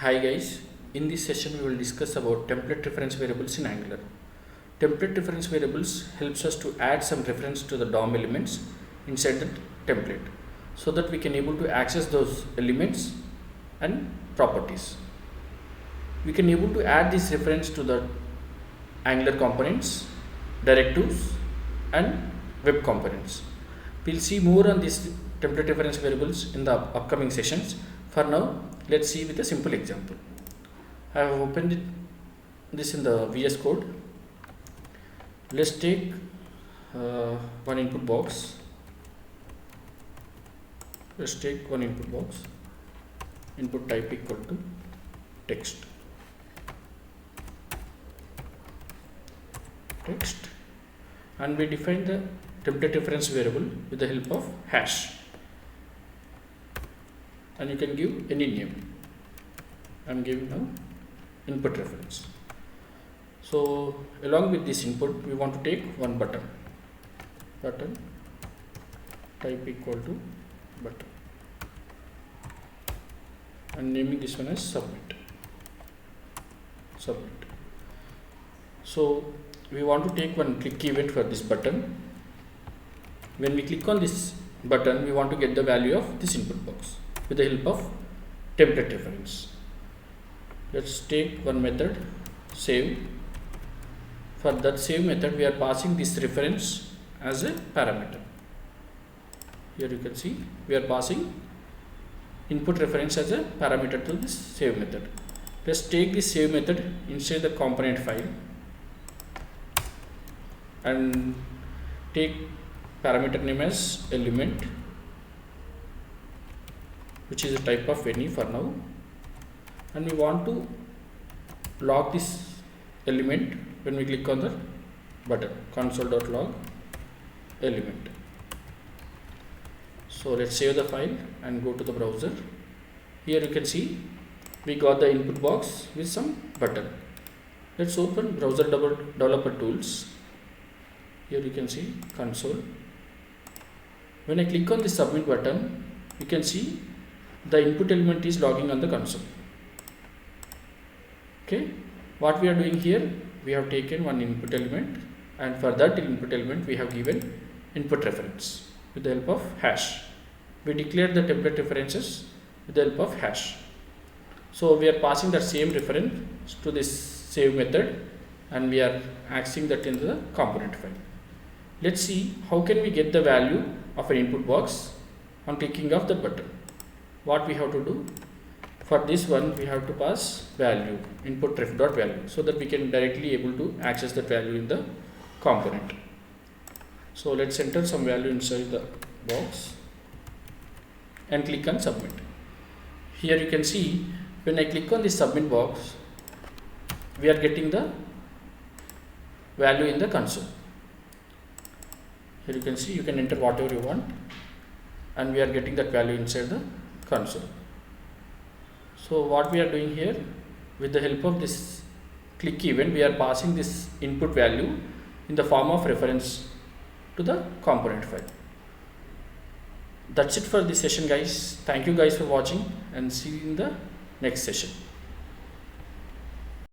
Hi guys, in this session we will discuss about template reference variables in Angular. Template reference variables helps us to add some reference to the DOM elements inside the template so that we can able to access those elements and properties. We can able to add this reference to the Angular components, directives and web components. We'll see more on these template reference variables in the upcoming sessions. For now, let's see with a simple example. I have opened this in the VS Code. Let's take one input box. Let's take one input box. Input type equal to text. And we define the template reference variable with the help of hash. And you can give any name. I am giving now input reference. So along with this input, we want to take one button type equal to button, and naming this one as submit. So we want to take one click event for this button. When we click on this button, we want to get the value of this input box with the help of template reference. Let's take one method, save. For that save method, we are passing this reference as a parameter. Here you can see we are passing input reference as a parameter to this save method. Let's take this save method inside the component file and take parameter name as element, which is a type of any for now, and we want to log this element when we click on the button, console.log element. So let's save the file and go to the browser. Here you can see we got the input box with some button. Let's open browser developer tools. Here you can see console. When I click on the submit button, you can see the input element is logging on the console. Okay, what we are doing here, we have taken one input element, and for that input element we have given input reference with the help of hash. We declared the template references with the help of hash. So we are passing the same reference to this save method, and we are accessing that in the component file. Let's see how can we get the value of an input box on clicking of the button. What we have to do, for this one we have to pass value input ref dot value so that we can directly able to access that value in the component. So let's enter some value inside the box and click on submit. Here you can see when I click on the submit box, we are getting the value in the console. Here you can see you can enter whatever you want, and we are getting that value inside the console. So what we are doing here, with the help of this click event, we are passing this input value in the form of reference to the component file. That's it for this session guys. Thank you guys for watching, and see you in the next session.